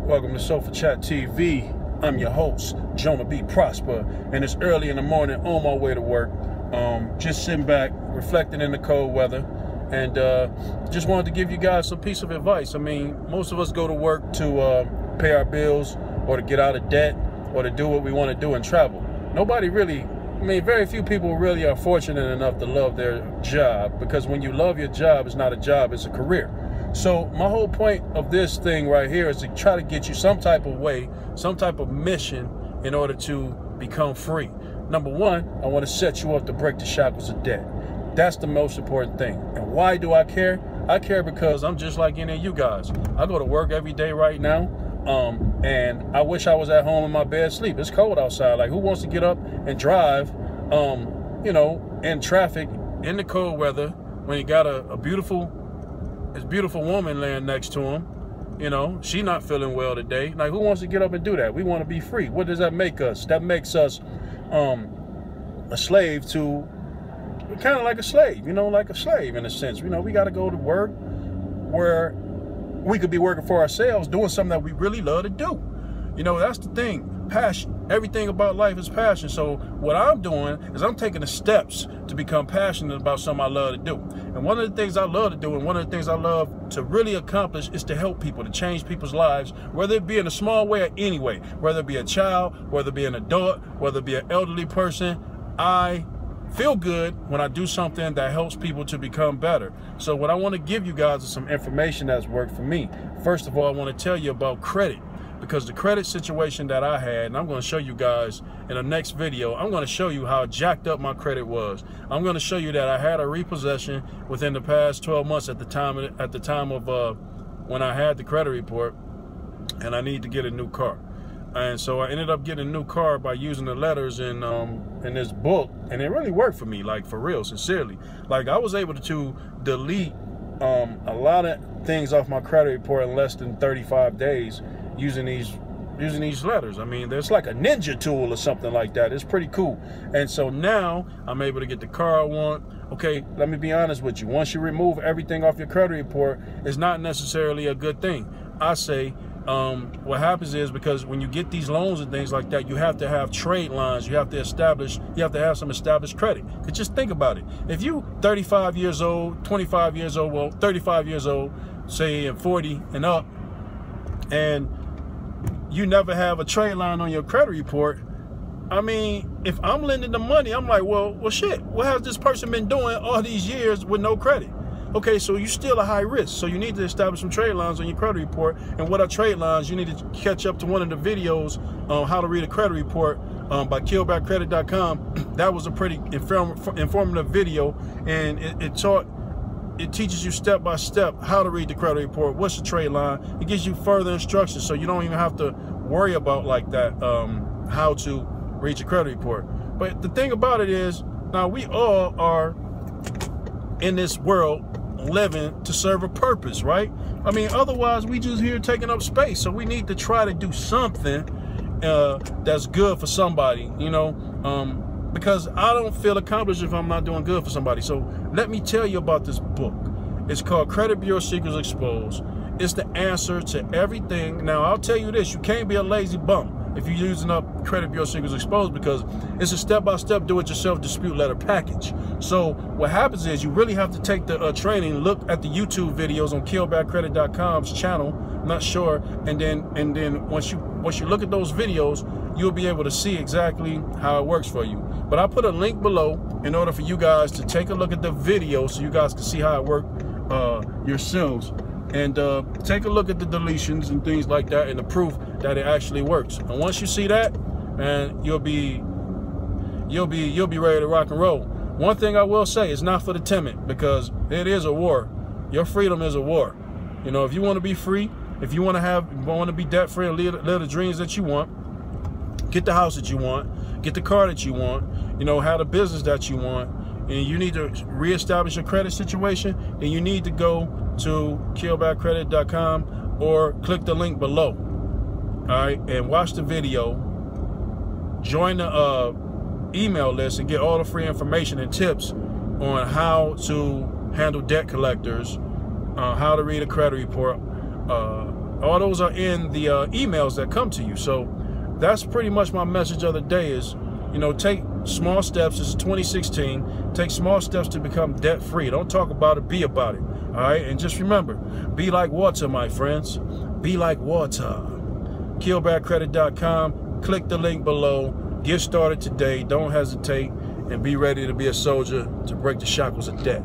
Welcome to Sofa Chat TV. I'm your host, Jonah B. Prosper, and it's early in the morning on my way to work. Just sitting back, reflecting in the cold weather, and just wanted to give you guys some piece of advice. I mean, most of us go to work to pay our bills, or to get out of debt, or to do what we want to do and travel. Nobody really, very few people really are fortunate enough to love their job, because when you love your job, it's not a job, it's a career. So my whole point of this thing right here is to try to get you some type of way, some type of mission in order to become free. Number one, I want to set you up to break the shackles of debt. That's the most important thing. And why do I care? I care because I'm just like any of you guys. I go to work every day right now, and I wish I was at home in my bed asleep. It's cold outside. Like, who wants to get up and drive, in traffic, in the cold weather, when you got a beautiful woman laying next to him? She not feeling well today. Like, who wants to get up and do that? We want to be free. What does that make us? That makes us a slave to, kind of like a slave, like a slave in a sense. We got to go to work where we could be working for ourselves, doing something that we really love to do. That's the thing. Passion. Everything about life is passion. So what I'm doing is I'm taking the steps to become passionate about something I love to do. And one of the things I love to do, and one of the things I love to really accomplish, is to help people, to change people's lives, whether it be in a small way or any way, whether it be a child, whether it be an adult, whether it be an elderly person. I feel good when I do something that helps people to become better. So what I want to give you guys is some information that's worked for me. First of all, I want to tell you about credit. Because the credit situation that I had, and I'm going to show you guys in the next video, I'm going to show you how jacked up my credit was. I'm going to show you that I had a repossession within the past 12 months at the time of when I had the credit report, and I need to get a new car. And so I ended up getting a new car by using the letters in this book, and it really worked for me, like, for real, sincerely. Like, I was able to delete a lot of things off my credit report in less than 35 days. Using these letters. I mean, there's like a ninja tool or something like that. It's pretty cool. And so now I'm able to get the car I want. Okay, let me be honest with you. Once you remove everything off your credit report, it's not necessarily a good thing. I say what happens is, because when you get these loans and things like that, you have to have trade lines. You have to have some established credit. Because just think about it. If you 35 years old, 25 years old, well, 35 years old, say, and 40 and up, and you never have a trade line on your credit report, I mean, if I'm lending the money, I'm like, well, shit, what has this person been doing all these years with no credit? Okay, so you're still a high risk. So you need to establish some trade lines on your credit report. And what are trade lines? You need to catch up to one of the videos on how to read a credit report by killbackcredit.com. That was a pretty informative video, and it teaches you step by step how to read the credit report, what's the trade line. It gives you further instructions, so you don't even have to worry about like that, how to read your credit report. But the thing about it is, now we all are in this world living to serve a purpose, right? I mean, otherwise we just here taking up space. So we need to try to do something that's good for somebody, because I don't feel accomplished if I'm not doing good for somebody. So let me tell you about this book. It's called Credit Bureau Secrets Exposed. It's the answer to everything. Now, I'll tell you this, you can't be a lazy bum if you're using up Credit Bureau Secrets Exposed, because it's a step-by-step do-it-yourself dispute letter package. So what happens is you really have to take the training, look at the YouTube videos on killbackcredit.com's channel, I'm not sure, and then once you look at those videos, you'll be able to see exactly how it works for you. But I put a link below in order for you guys to take a look at the video so you guys can see how it works yourselves. And take a look at the deletions and things like that, and the proof that it actually works. And once you see that, man, you'll be ready to rock and roll. One thing I will say, it's not for the timid, because it is a war. Your freedom is a war. If you want to be free, if you want to be debt free and live the dreams that you want, get the house that you want, get the car that you want, have the business that you want, and you need to reestablish your credit situation, then you need to go to killbackcredit.com or click the link below. All right, and watch the video, join the email list, and get all the free information and tips on how to handle debt collectors, how to read a credit report, All those are in the emails that come to you. So that's pretty much my message of the day is, you know, take small steps. This is 2016. Take small steps to become debt-free. Don't talk about it, be about it. All right? And just remember, be like water, my friends. Be like water. KillBadCredit.com. Click the link below. Get started today. Don't hesitate. And be ready to be a soldier to break the shackles of debt.